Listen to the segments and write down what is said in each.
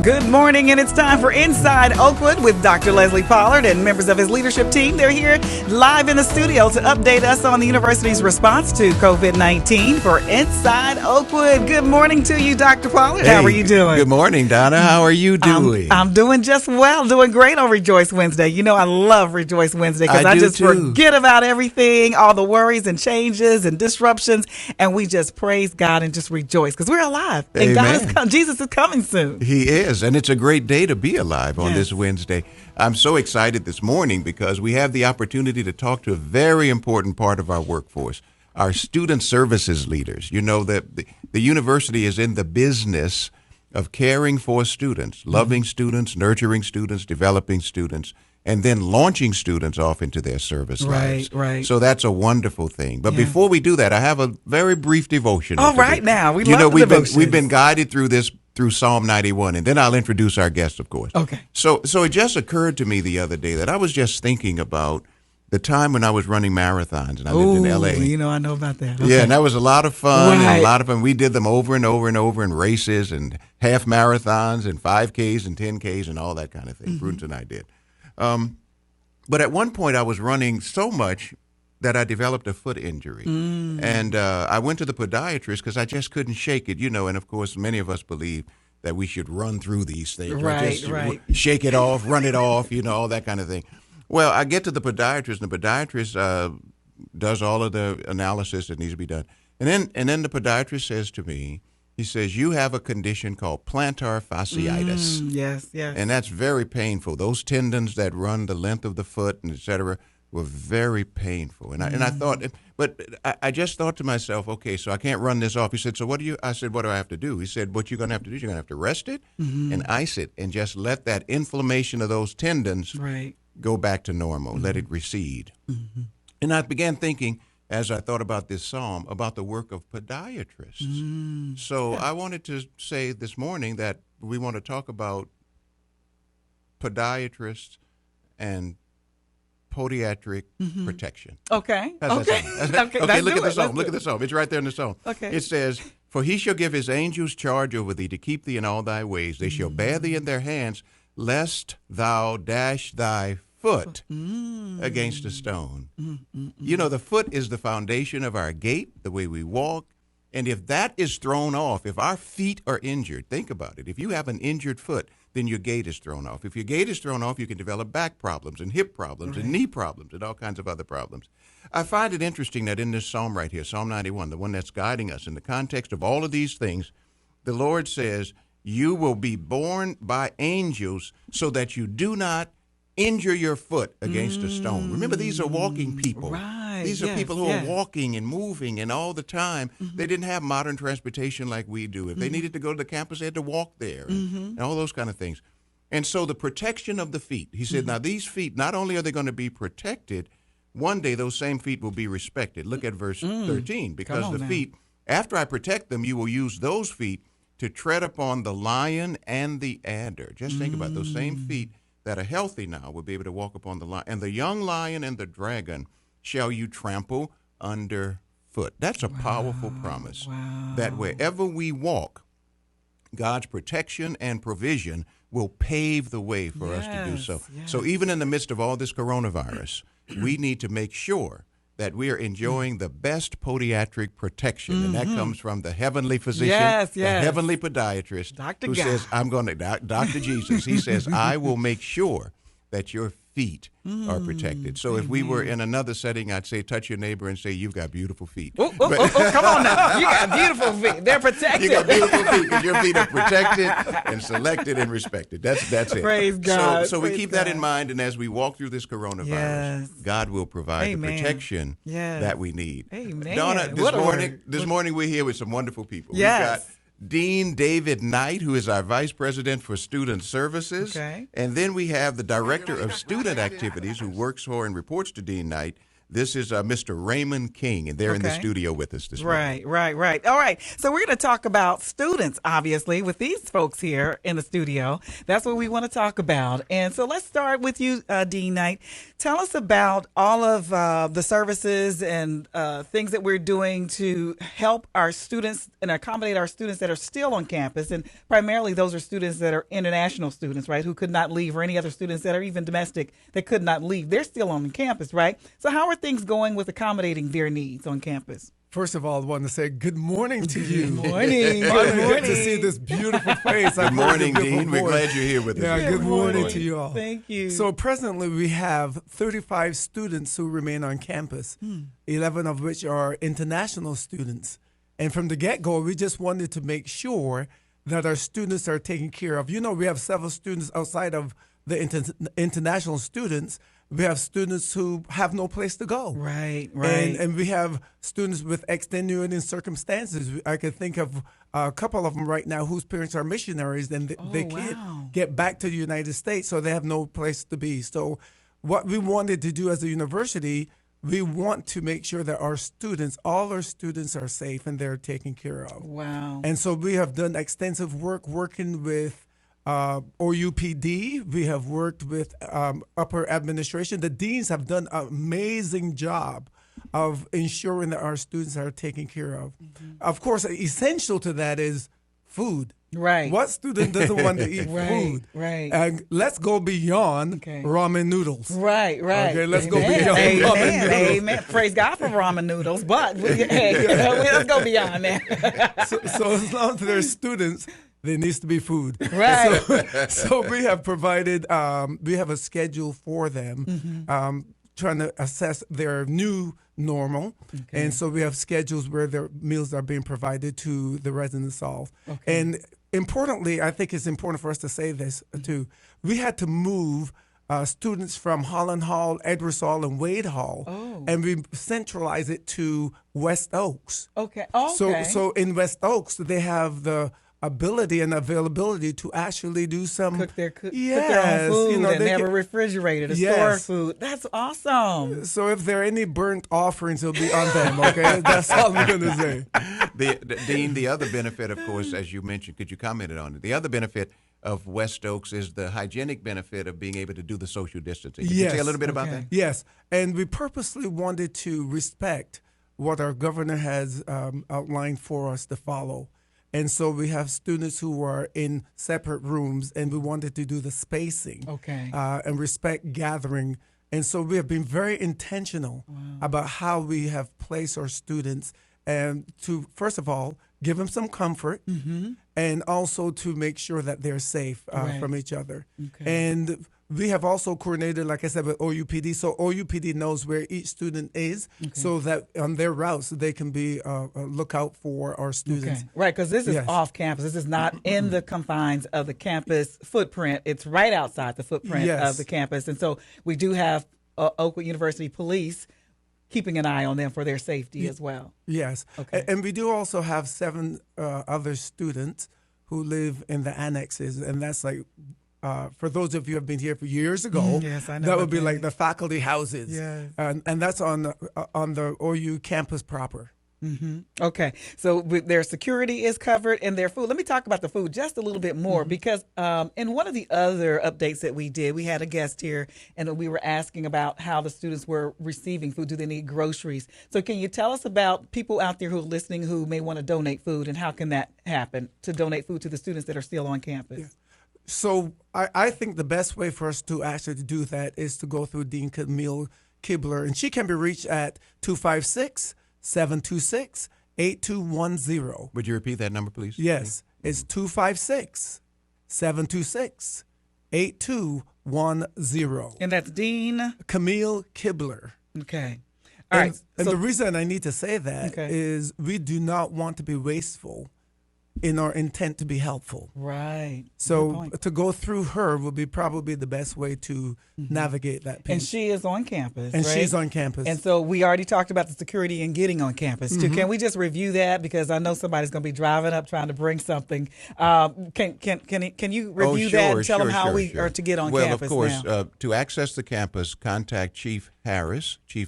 Good morning, and it's time for Inside Oakwood with Dr. Leslie Pollard and members of his leadership team. They're here live in the studio to update us on the university's response to COVID-19 for Inside Oakwood. Good morning to you, Dr. Pollard. How are you doing? Good morning, Donna. How are you doing? I'm doing just well, doing great on Rejoice Wednesday. You know, I love Rejoice Wednesday because I just forget about everything, all the worries and changes and disruptions, and we just praise God and just rejoice because we're alive. And God is coming. Jesus is coming soon. He is. And it's a great day to be alive on this Wednesday. I'm so excited this morning because we have the opportunity to talk to a very important part of our workforce, our student services leaders. You know that the university is in the business of caring for students, loving students, nurturing students, developing students, and then launching students off into their service lives. Right. So that's a wonderful thing. But before we do that, I have a very brief devotion. All right, now. We love the devotions. We've been guided through Psalm 91, and then I'll introduce our guest, of course. Okay. So it just occurred to me the other day that I was just thinking about the time when I was running marathons, and I lived in L.A. You know, I know about that. Okay. Yeah, and that was a lot of fun, Right. and a lot of fun. We did them over and over and over in races and half marathons and 5Ks and 10Ks and all that kind of thing. Prudence and I did. But at one point, I was running so much that I developed a foot injury. And I went to the podiatrist because I just couldn't shake it, you know, and of course, many of us believe that we should run through these things. Right. Shake it off, run it off, you know, all that kind of thing. Well, I get to the podiatrist, and the podiatrist does all of the analysis that needs to be done. And then the podiatrist says to me, he says, you have a condition called plantar fasciitis. Yes. And that's very painful. Those tendons that run the length of the foot and et cetera were very painful. And I thought, but I just thought to myself, okay, so I can't run this off. He said, so I said, what do I have to do? He said, what you're going to have to do is you're going to have to rest it and ice it and just let that inflammation of those tendons go back to normal, let it recede. And I began thinking, as I thought about this psalm, about the work of podiatrists. So I wanted to say this morning that we want to talk about podiatrists and podiatric protection. Okay. How's that sound? Okay, look at the psalm. Look at the psalm. It's right there in the psalm. Okay. It says, for he shall give his angels charge over thee to keep thee in all thy ways. They shall bear thee in their hands, lest thou dash thy foot against a stone. You know, the foot is the foundation of our gait, the way we walk. And if that is thrown off, if our feet are injured, think about it. If you have an injured foot, then your gait is thrown off. If your gait is thrown off, you can develop back problems and hip problems and knee problems and all kinds of other problems. I find it interesting that in this psalm right here, Psalm 91, the one that's guiding us in the context of all of these things, the Lord says, you will be borne by angels so that you do not injure your foot against a stone. Remember, these are walking people. Right. These are people who are walking and moving and all the time. They didn't have modern transportation like we do. If they needed to go to the campus, they had to walk there and all those kind of things. And so the protection of the feet, he said, now these feet, not only are they going to be protected, one day those same feet will be respected. Look at verse 13. Because the feet, after I protect them, you will use those feet to tread upon the lion and the adder. Just think about those same feet that are healthy now will be able to walk upon the lion. And the young lion and the dragon shall you trample underfoot. That's a powerful promise. That wherever we walk, God's protection and provision will pave the way for us to do so. So even in the midst of all this coronavirus, we need to make sure that we are enjoying the best podiatric protection, and that comes from the heavenly physician, the heavenly podiatrist, Dr. who says, I'm going to, Dr. Jesus, he says, I will make sure that your feet are protected. So if we were in another setting, I'd say, touch your neighbor and say, you've got beautiful feet. Come on now. You got beautiful feet. They're protected. You got beautiful feet because your feet are protected and selected and respected. That's it. Praise God. So we keep that in mind, and as we walk through this coronavirus, God will provide the protection that we need. Amen. Donna, this morning we're here with some wonderful people. Yes. We've got Dean David Knight, who is our Vice President for Student Services. Okay. And then we have the Director of Student Activities, who works for and reports to Dean Knight, This is Mr. Raymond King, and they're in the Okay. studio with us this morning. Right. All right. So we're going to talk about students, obviously, with these folks here in the studio. That's what we want to talk about. And so let's start with you, Dean Knight. Tell us about all of the services and things that we're doing to help our students and accommodate our students that are still on campus. And primarily those are students that are international students, right, who could not leave, or any other students that are even domestic that could not leave. They're still on campus, right? So how are things going with accommodating their needs on campus? First of all, I want to say good morning to you. Good morning. Good morning. To see this beautiful face. Good morning, Dean. We're glad you're here with us. Yeah, good morning to you all. Thank you. So presently we have 35 students who remain on campus, 11 of which are international students. And from the get-go, we just wanted to make sure that our students are taken care of. You know, we have several students outside of the international students. We have students who have no place to go. Right. And we have students with extenuating circumstances. I can think of a couple of them right now whose parents are missionaries, and they can't get back to the United States, so they have no place to be. So what we wanted to do as a university, we want to make sure that our students, all our students are safe and they're taken care of. Wow. And so we have done extensive work working with OUPD. We have worked with upper administration. The deans have done an amazing job of ensuring that our students are taken care of. Of course, essential to that is food. Right. What student doesn't want to eat food? Right. And let's go beyond ramen noodles. Right. Okay, let's go Amen. beyond ramen noodles. Amen. Praise God for ramen noodles, but let's go beyond that. So as long as there's students, there needs to be food. Right. So we have provided, we have a schedule for them, trying to assess their new normal. And so we have schedules where their meals are being provided to the residents all. And importantly, I think it's important for us to say this too. We had to move students from Holland Hall, Edwards Hall, and Wade Hall, and we centralize it to West Oaks. Okay. So in West Oaks, they have the ability and availability to actually do some cook their own food, you know, and they never can, refrigerated or store food. That's awesome. So if there are any burnt offerings, it'll be on them. Okay, that's all I'm gonna say. Dean, the other benefit, of course, as you mentioned, could you comment on it? The other benefit of West Oaks is the hygienic benefit of being able to do the social distancing. Can you say a little bit about that? Yes, and we purposely wanted to respect what our governor has outlined for us to follow. And so we have students who are in separate rooms, and we wanted to do the spacing and respect gathering. And so we have been very intentional about how we have placed our students, and to, first of all, give them some comfort, and also to make sure that they're safe from each other. And we have also coordinated, like I said, with OUPD. So OUPD knows where each student is, so that on their routes they can be a lookout for our students. Right, because this is off campus. This is not in the confines of the campus footprint. It's right outside the footprint of the campus. And so we do have Oakwood University police keeping an eye on them for their safety as well. Yes. And we do also have 7 other students who live in the annexes, and that's like, for those of you who have been here for years ago, that would be like the faculty houses. And that's on the OU campus proper. Okay, so their security is covered and their food. Let me talk about the food just a little bit more because in one of the other updates that we did, we had a guest here and we were asking about how the students were receiving food. Do they need groceries? So can you tell us about people out there who are listening who may want to donate food, and how can that happen to donate food to the students that are still on campus? So I think the best way for us to actually do that is to go through Dean Camille Kibler, and she can be reached at 256-726-8210. Would you repeat that number, please? Yes, it's 256-726-8210. And that's Dean Camille Kibler. Okay. All right. And the reason I need to say that is we do not want to be wasteful in our intent to be helpful. Right. Good So point. to go through her would be probably the best way to navigate that piece. And she is on campus, And right? she's on campus. And so we already talked about the security and getting on campus too. Can we just review that, because I know somebody's going to be driving up trying to bring something. Can you review that and tell them how we are to get on well, campus of course, now? to access the campus, contact Chief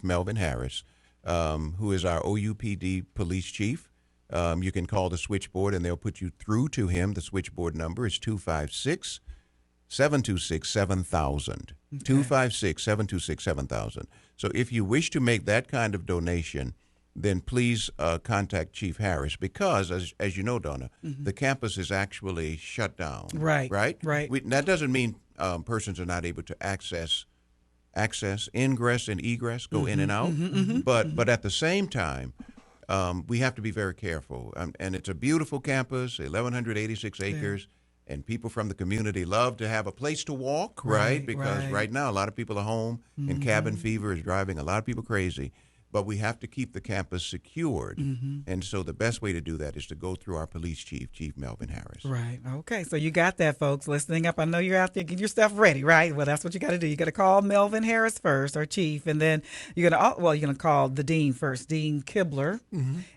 Melvin Harris, who is our OUPD police chief. You can call the switchboard and they'll put you through to him. The switchboard number is 256-726-7000. 256-726-7000. So if you wish to make that kind of donation, then please contact Chief Harris, because, as you know, Donna, the campus is actually shut down. Right. Right? Right. That doesn't mean persons are not able to access, ingress and egress, go in and out. But at the same time, we have to be very careful. And it's a beautiful campus, 1,186 acres. And people from the community love to have a place to walk, right? Because right now a lot of people are home, and cabin fever is driving a lot of people crazy. But we have to keep the campus secured. And so the best way to do that is to go through our police chief, Chief Melvin Harris. Right. Okay. So you got that, folks. Listening up. I know you're out there getting your stuff ready, right? Well, that's what you got to do. You got to call Melvin Harris first, our chief, and then you're gonna call the dean first, Dean Kibler,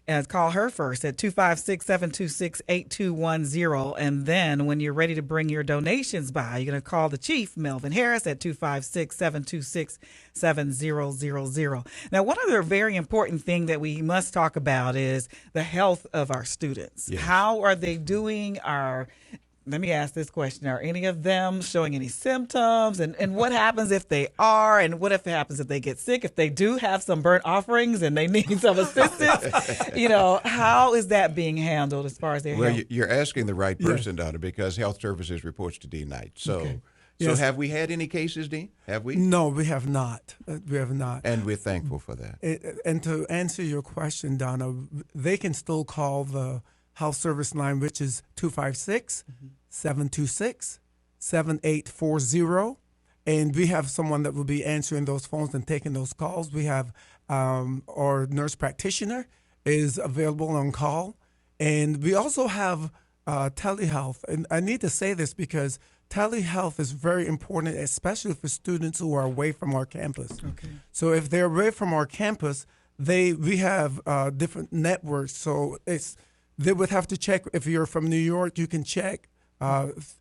and call her first at 256-726-8210. And then when you're ready to bring your donations by, you're gonna call the chief, Melvin Harris, at 256-726-7000. Now, one other very important thing that we must talk about is the health of our students. Yes. How are they doing? Let me ask this question. Are any of them showing any symptoms? And what happens if they are? And what if it happens if they get sick? If they do have some burnt offerings and they need some assistance, how is that being handled as far as their Well, health? you're asking the right person, Donna, because Health Services reports to Dean Knight. So, Yes. have we had any cases, Dean? Have we? No, we have not. We have not. And we're thankful for that. And to answer your question, Donna, they can still call the health service line, which is 256-726-7840. And we have someone that will be answering those phones and taking those calls. We have our nurse practitioner is available on call. And we also have telehealth. And I need to say this because telehealth is very important, especially for students who are away from our campus. Okay. So if they're away from our campus, we have different networks. So they would have to check. If you're from New York, you can check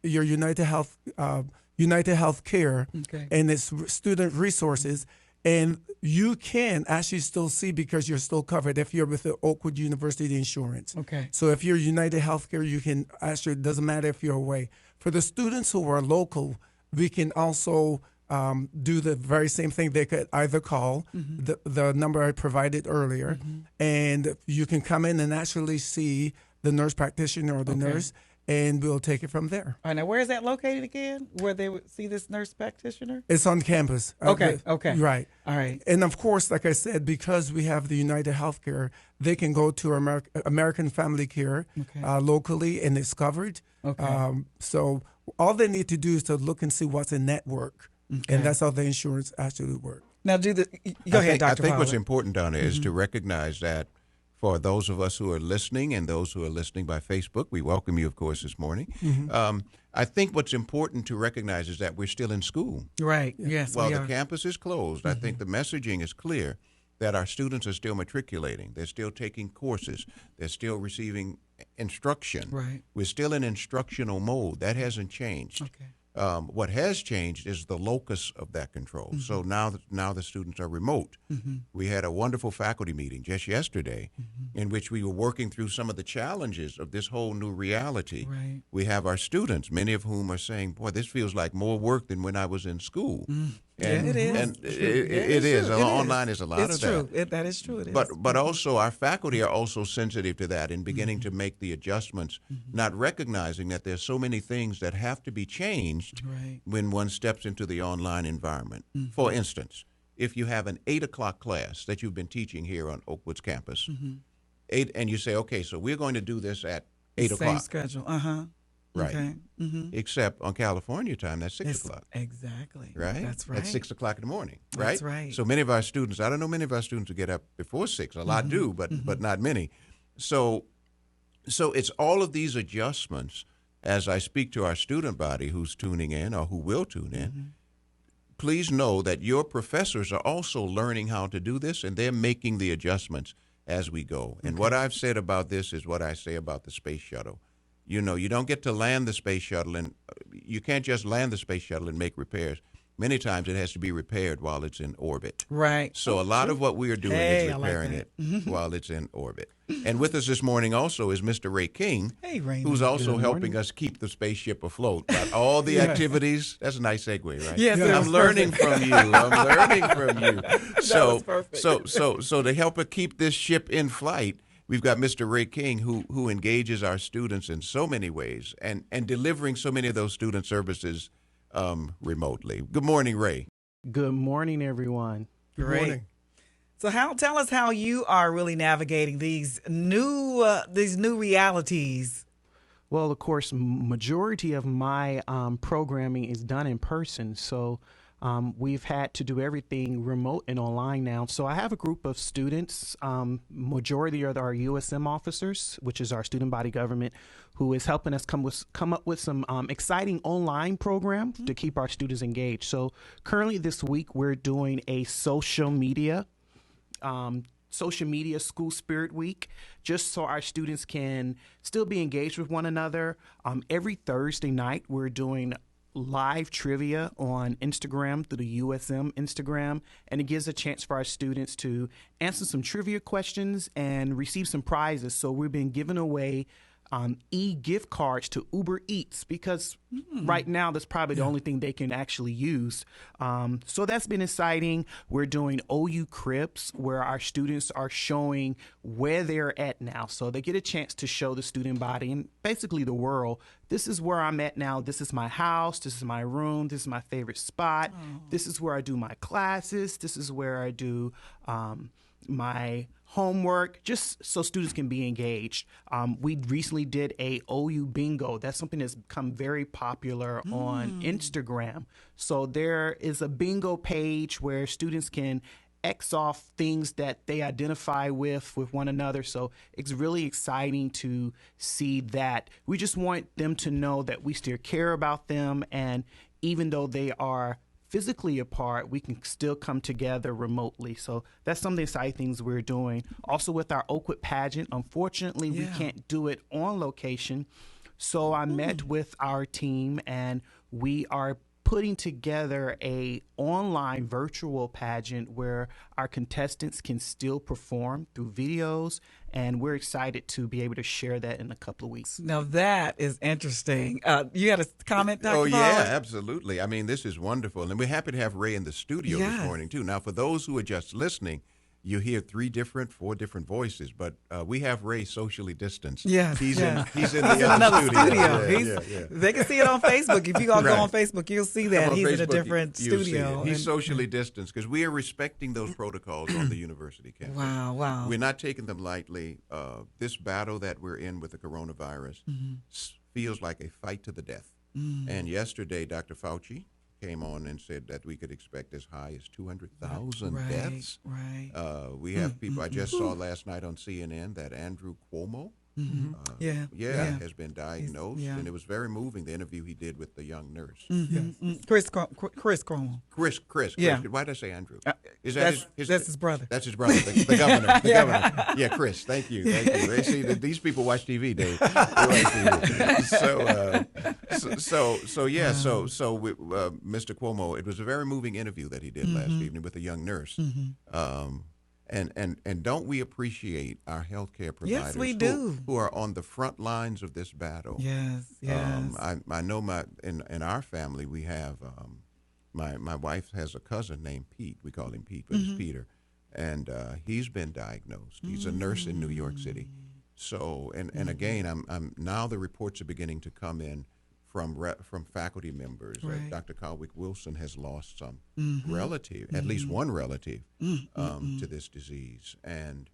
your United Healthcare, and its student resources, and you can actually still see because you're still covered if you're with the Oakwood University insurance. Okay. So if you're United Healthcare, you can actually, it doesn't matter if you're away. For the students who are local, we can also do the very same thing. They could either call the number I provided earlier, and you can come in and actually see the nurse practitioner or the nurse, and we'll take it from there. All right, now where is that located again? Where they would see this nurse practitioner? It's on campus. Okay. Right. All right. And of course, like I said, because we have the United Healthcare, they can go to American Family Care locally, and it's covered. Okay. So all they need to do is to look and see what's in network, and that's how the insurance actually works. Now, go ahead, Dr. I think what's Pollard. important, Donna, is to recognize that for those of us who are listening and those who are listening by Facebook, we welcome you, of course, this morning. I think what's important to recognize is that we're still in school. Right. Yes. While we the are. campus is closed, I think the messaging is clear that our students are still matriculating. They're still taking courses. They're still receiving instruction. Right. We're still in instructional mode. That hasn't changed. Okay. What has changed is the locus of that control. So now the students are remote. We had a wonderful faculty meeting just yesterday in which we were working through some of the challenges of this whole new reality. Right. We have our students, many of whom are saying, boy, this feels like more work than when I was in school. And it is. And It it is. true. It Online is a lot it's of true. that. That is true. It is. But also our faculty are also sensitive to that and beginning to make the adjustments, not recognizing that there's so many things that have to be changed Right. when one steps into the online environment. For instance, if you have an 8 o'clock class that you've been teaching here on Oakwood's campus, and you say, okay, so we're going to do this at 8 Same o'clock. schedule. Right. Okay. Except on California time, that's 6 It's- o'clock. Exactly. Right? That's right. At 6 o'clock in the morning, right? That's right. So many of our students, I don't know many of our students who get up before 6. A lot do, but not many. So So it's all of these adjustments as I speak to our student body who's tuning in or who will tune in. Please know that your professors are also learning how to do this, and they're making the adjustments as we go. And what I've said about this is what I say about the space shuttle. You know, you don't get to land the space shuttle, and you can't just land the space shuttle and make repairs. Many times it has to be repaired while it's in orbit. Right. So a lot of what we are doing is repairing it. it while it's in orbit. And with us this morning also is Mr. Ray King, Hey, Raymond. who's also helping us keep the spaceship afloat. Got all the activities. That's a nice segue, right? Yes, it I'm was learning from you. I'm learning from you. was perfect. So to help it keep this ship in flight, we've got Mr. Ray King, who engages our students in so many ways and delivering so many of those student services remotely. Good morning, Ray. Good morning, everyone. Great. Morning. So tell us how you are really navigating these new realities. Well, of course, majority of my programming is done in person, so we've had to do everything remote and online now. So I have a group of students, majority are our USM officers, which is our student body government, who is helping us come up with some exciting online program to keep our students engaged. So currently this week we're doing a social media School Spirit Week, just so our students can still be engaged with one another. Every Thursday night, we're doing live trivia on Instagram through the USM Instagram, and it gives a chance for our students to answer some trivia questions and receive some prizes. So we've been giving away e-gift cards to Uber Eats because right now that's probably the only thing they can actually use. So that's been exciting. We're doing OU Cribs where our students are showing where they're at now. So they get a chance to show the student body and basically the world, this is where I'm at now. This is my house. This is my room. This is my favorite spot. This is where I do my classes. This is where I do my homework, just so students can be engaged. We recently did a OU bingo. That's something that's become very popular on Instagram. So there is a bingo page where students can X off things that they identify with one another. So it's really exciting to see that. We just want them to know that we still care about them, and even though they are physically apart, we can still come together remotely. So that's some of the exciting things we're doing. Also with our Oakwood pageant, unfortunately, we can't do it on location. So I met with our team, and we are putting together a online virtual pageant where our contestants can still perform through videos, and we're excited to be able to share that in a couple of weeks. Now that is interesting. You had a comment, Dr. Oh, Pollard? yeah, absolutely. I mean, this is wonderful. And we're happy to have Ray in the studio this morning, too. Now, for those who are just listening, you hear four different voices, but we have Ray socially distanced. Yes, he's in He's the in other another studio. Yeah. They can see it on Facebook. If you all go on Facebook, you'll see that On he's in a Facebook, different you'll see studio. it. He's socially distanced because we are respecting those protocols on the university campus. Wow. We're not taking them lightly. This battle that we're in with the coronavirus feels like a fight to the death. And yesterday, Dr. Fauci came on and said that we could expect as high as 200,000 deaths. Right. We have people. I just saw last night on CNN that Andrew Cuomo has been diagnosed, and it was very moving, the interview he did with the young nurse. Chris Cuomo. Chris. Yeah. Why did I say Andrew? Is That's his brother. That's his brother, the governor. The governor. Yeah, Chris. Thank you. They see that these people watch TV, Dave. They watch TV. So Mr. Cuomo, it was a very moving interview that he did last evening with a young nurse. And don't we appreciate our healthcare providers? Yes, we do. Who are on the front lines of this battle. Yes. I know in our family we have my wife has a cousin named Pete. We call him Pete, but it's Peter, and he's been diagnosed. He's a nurse in New York City. So and again, I'm now the reports are beginning to come in from faculty members. Right. Dr. Calwick Wilson has lost some relative, at least one relative, to this disease, and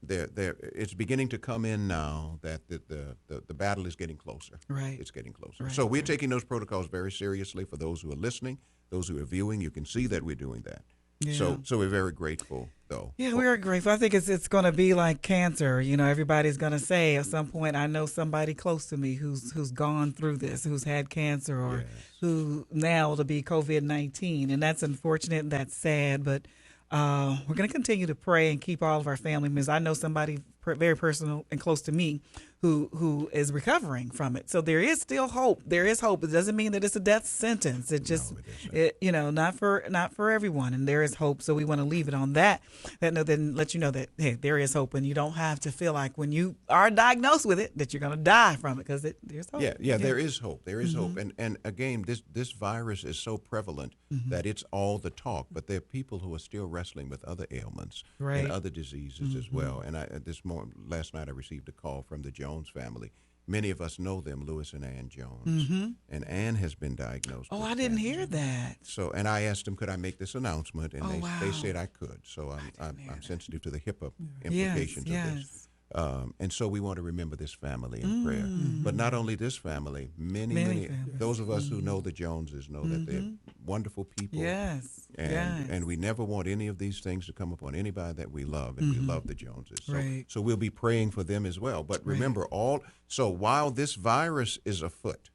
it's beginning to come in now that the battle is getting closer. Right. It's getting closer. Right, So we're taking those protocols very seriously. For those who are listening, those who are viewing, you can see that we're doing that. So we're very grateful, though. Yeah, we are grateful. I think it's going to be like cancer. You know, everybody's going to say at some point, I know somebody close to me who's gone through this, who's had cancer, or who now to be COVID-19, and that's unfortunate and that's sad. But we're going to continue to pray and keep all of our family members. I know somebody very personal and close to me who is recovering from it. So there is still hope. There is hope. It doesn't mean that it's a death sentence. It just, not for everyone. And there is hope. So we want to leave it on that note, then let you know that, hey, there is hope. And you don't have to feel like when you are diagnosed with it that you're going to die from it, because there's hope. Yeah, there is hope. There is hope. And again, this virus is so prevalent that it's all the talk. But there are people who are still wrestling with other ailments and other diseases as well. And last night I received a call from the Jones family. Many of us know them, Lewis and Ann Jones. And Ann has been diagnosed. Oh, with I didn't cancer. hear that. So, and I asked them, could I make this announcement? And they said I could. So I'm sensitive to the HIPAA implications of this. And so we want to remember this family in prayer. But not only this family, many those of us who know the Joneses know that they're wonderful people. Yes. And we never want any of these things to come upon anybody that we love, and we love the Joneses. So we'll be praying for them as well. But remember, while this virus is afoot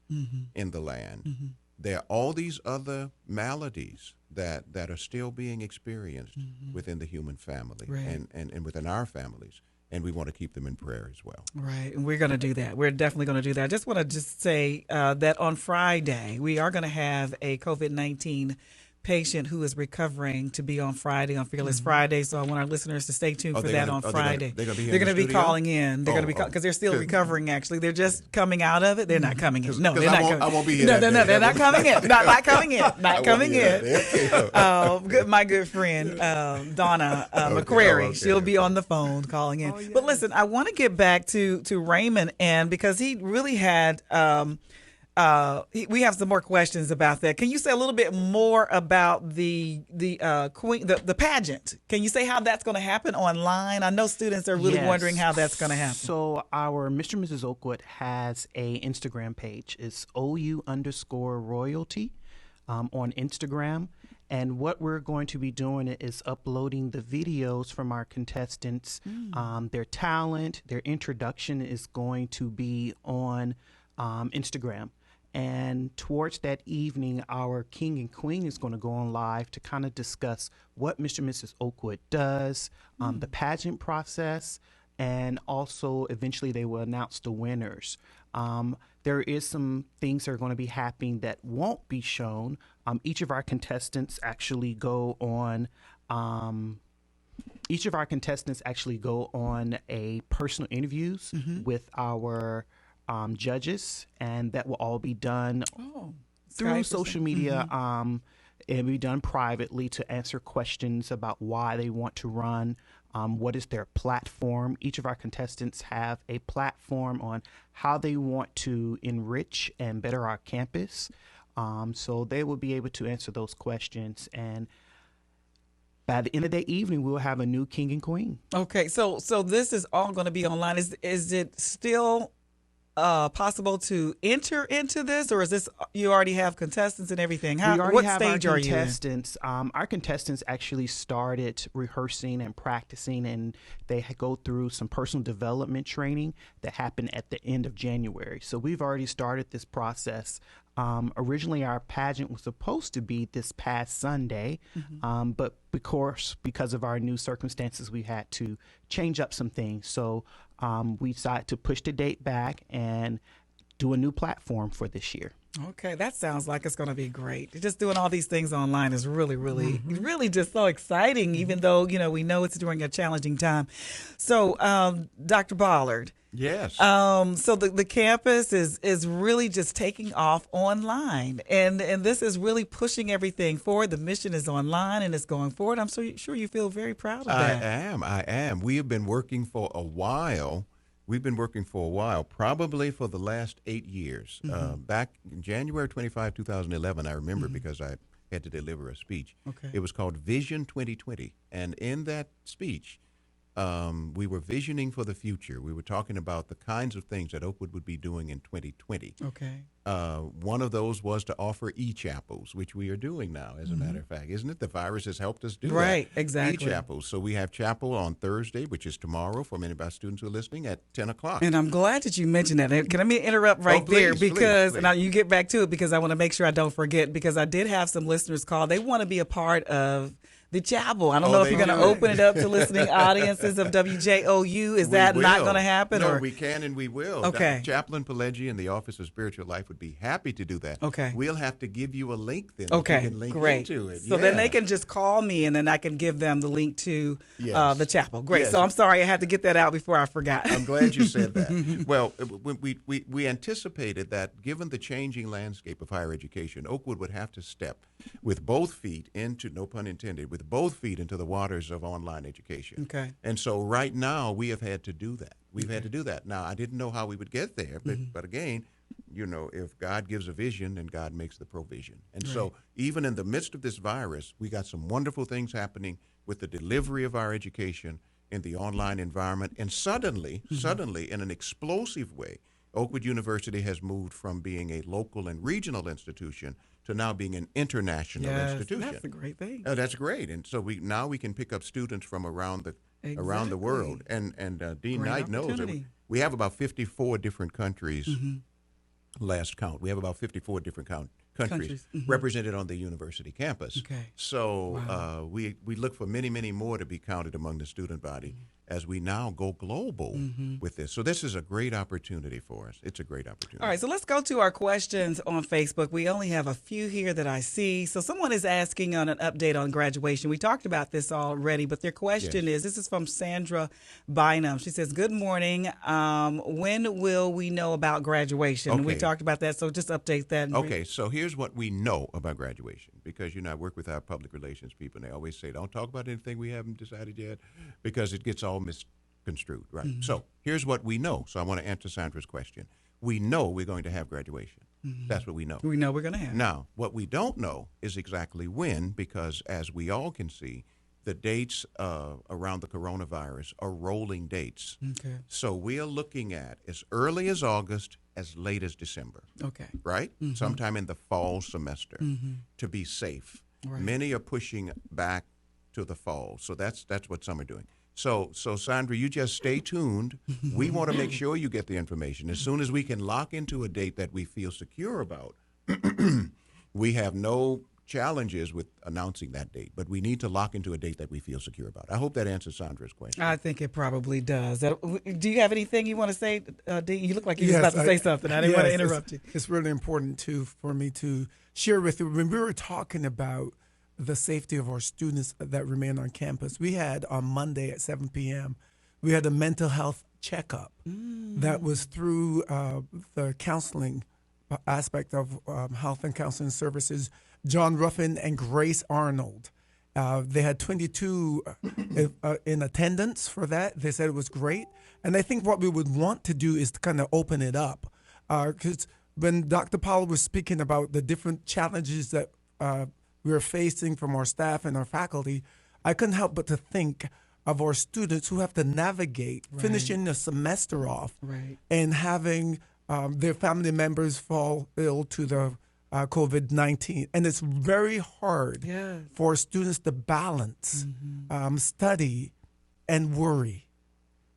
in the land, there are all these other maladies that are still being experienced within the human family and within our families. And we want to keep them in prayer as well. Right. And we're going to do that. We're definitely going to do that. I just want to say that on Friday, we are going to have a COVID-19 patient who is recovering to be on Friday, on Fearless Friday. So I want our listeners to stay tuned for that on Friday. They're going to be calling in. They're going to be because they're still recovering. Actually, they're just coming out of it. They're not coming in. No, they're not coming. I won't be here. No, they're not coming in. Not coming in. Not coming in. My good friend Donna McCrary. She'll be on the phone calling in. But listen, I want to get back to Raymond, and because he really had. We have some more questions about that. Can you say a little bit more about the pageant? Can you say how that's going to happen online? I know students are really wondering how that's going to happen. So our Mr. and Mrs. Oakwood has a Instagram page. It's OU_royalty on Instagram. And what we're going to be doing is uploading the videos from our contestants. Their talent, their introduction is going to be on Instagram. And towards that evening, our king and queen is going to go on live to kind of discuss what Mr. and Mrs. Oakwood does, the pageant process, and also eventually they will announce the winners. There is some things that are going to be happening that won't be shown. Each of our contestants actually go on a personal interviews with our judges, and that will all be done through social media and be done privately to answer questions about why they want to run, what is their platform. Each of our contestants have a platform on how they want to enrich and better our campus, so they will be able to answer those questions, and by the end of the evening, we'll have a new king and queen. Okay, so this is all going to be online. Is it still possible to enter into this, or is this you already have contestants and everything? What stage are you in? Our contestants actually started rehearsing and practicing, and they go through some personal development training that happened at the end of January. So we've already started this process. Originally, our pageant was supposed to be this past Sunday, but because of our new circumstances, we had to change up some things. So we decided to push the date back and do a new platform for this year. Okay, that sounds like it's going to be great. Just doing all these things online is really, really just so exciting, even though, we know it's during a challenging time. So, Dr. Pollard. Yes. So the campus is really just taking off online, and this is really pushing everything forward. The mission is online and it's going forward. I'm so sure you feel very proud of that. I am. We have been working for a while. Probably for the last 8 years. Back in January 25, 2011, I remember because I had to deliver a speech. Okay. It was called Vision 2020. And in that speech, we were visioning for the future. We were talking about the kinds of things that Oakwood would be doing in 2020. Okay. One of those was to offer e-chapels, which we are doing now, as a matter of fact. Isn't it? The virus has helped us do that. Right, exactly. E-chapels. So we have chapel on Thursday, which is tomorrow for many of our students who are listening, at 10 o'clock. And I'm glad that you mentioned that. Can I interrupt right there? Please, Because please. now you get back to it, because I want to make sure I don't forget, because I did have some listeners call. They want to be a part of the chapel. I don't know if they you're going to do. open it up to listening audiences of WJOU. Is We that not will. going to happen? No, or? we can and we will. Okay. Chaplain Pileggi and the Office of Spiritual Life would be happy to do that. Okay. We'll have to give you a link then. that Okay, you can link great. into it. So then Yeah. they can just call me, and then I can give them the link to Yes. the chapel. Great. Yes. So I'm sorry I had to get that out before I forgot. I'm glad you said that. Well, we anticipated that given the changing landscape of higher education, Oakwood would have to step with both feet into, no pun intended, with both feet into the waters of online education. Okay. And so right now we have had to do that. We've had to do that. Now, I didn't know how we would get there, but again, if God gives a vision, then God makes the provision. And so even in the midst of this virus, we got some wonderful things happening with the delivery of our education in the online environment. And suddenly, in an explosive way, Oakwood University has moved from being a local and regional institution to now being an international institution. That's a great thing. That's great. And so we can pick up students from around the Exactly. world. And Dean Great Knight knows that opportunity. we have about 54 different countries. Last count, we have about 54 different countries represented on the university campus. Okay. So we look for many, many more to be counted among the student body as we now go global with this. So this is a great opportunity for us. It's a great opportunity. All right, so let's go to our questions on Facebook. We only have a few here that I see. So someone is asking on an update on graduation. We talked about this already, but their question is, this is from Sandra Bynum. She says, good morning. When will we know about graduation? Okay. We talked about that, so just update that. Okay, so here's what we know about graduation, because I work with our public relations people, and they always say, don't talk about anything we haven't decided yet, because it gets all misconstrued, right? So here's what we know. So I want to answer Sandra's question. We know we're going to have graduation. That's what we know. We know we're going to have. Now, what we don't know is exactly when, because as we all can see, the dates around the coronavirus are rolling dates. Okay. So we are looking at as early as August, as late as December. Okay. Right? Sometime in the fall semester to be safe. Right. Many are pushing back to the fall. So that's what some are doing. So Sandra, you just stay tuned. We want to make sure you get the information. As soon as we can lock into a date that we feel secure about, we have no challenges with announcing that date, but we need to lock into a date that we feel secure about. I hope that answers Sandra's question. I think it probably does. Do you have anything you want to say, Dean? You look like you were about to say something. I didn't want to interrupt you. It's really important, for me to share with you. When we were talking about the safety of our students that remain on campus, we had on Monday at 7 p.m., we had a mental health checkup that was through the counseling aspect of health and counseling services. John Ruffin and Grace Arnold. They had 22 in attendance for that. They said it was great. And I think what we would want to do is to kind of open it up. Because when Dr. Pollard was speaking about the different challenges that we were facing from our staff and our faculty, I couldn't help but to think of our students who have to navigate finishing the semester off and having their family members fall ill to the COVID-19. And it's very hard for students to balance study and worry.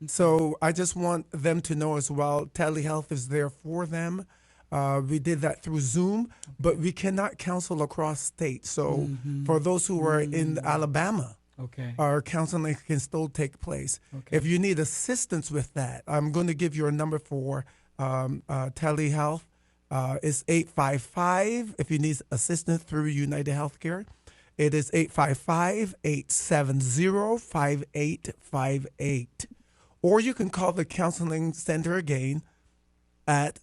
So I just want them to know as well, telehealth is there for them. We did that through Zoom, but we cannot counsel across state. So for those who are in Alabama, our counseling can still take place. If you need assistance with that, I'm going to give you a number for telehealth. It's 855 if you need assistance through United Healthcare. It is 855-870-5858. Or you can call the counseling center again at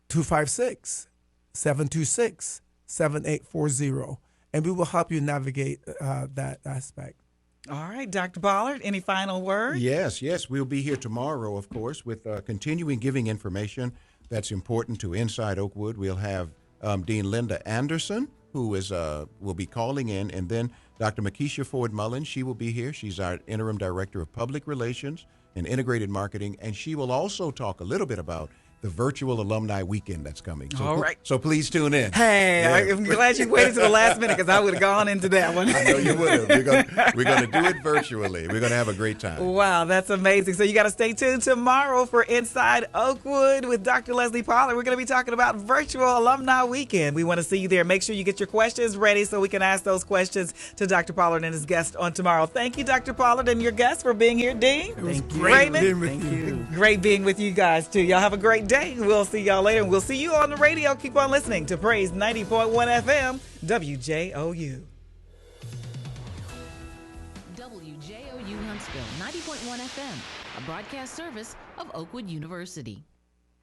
256-726-7840. And we will help you navigate that aspect. All right, Dr. Pollard, any final words? Yes. We'll be here tomorrow, of course, with continuing giving information that's important to Inside Oakwood. We'll have Dean Linda Anderson, who will be calling in, and then Dr. Makisha Ford Mullins, she will be here. She's our Interim Director of Public Relations and Integrated Marketing, and she will also talk a little bit about the virtual alumni weekend that's coming. So, All right. So please tune in. Hey, Yeah. I'm glad you waited to the last minute because I would have gone into that one. I know you would have. We're going to do it virtually. We're going to have a great time. Wow, that's amazing. So you got to stay tuned tomorrow for Inside Oakwood with Dr. Leslie Pollard. We're going to be talking about virtual alumni weekend. We want to see you there. Make sure you get your questions ready so we can ask those questions to Dr. Pollard and his guest on tomorrow. Thank you, Dr. Pollard, and your guest for being here, Dean. It was Thank you. great Raymond? being with Thank you. you. Great being with you guys, too. Y'all have a great day. We'll see y'all later, and we'll see you on the radio. Keep on listening to Praise 90.1 FM, WJOU. WJOU Huntsville, 90.1 FM, a broadcast service of Oakwood University.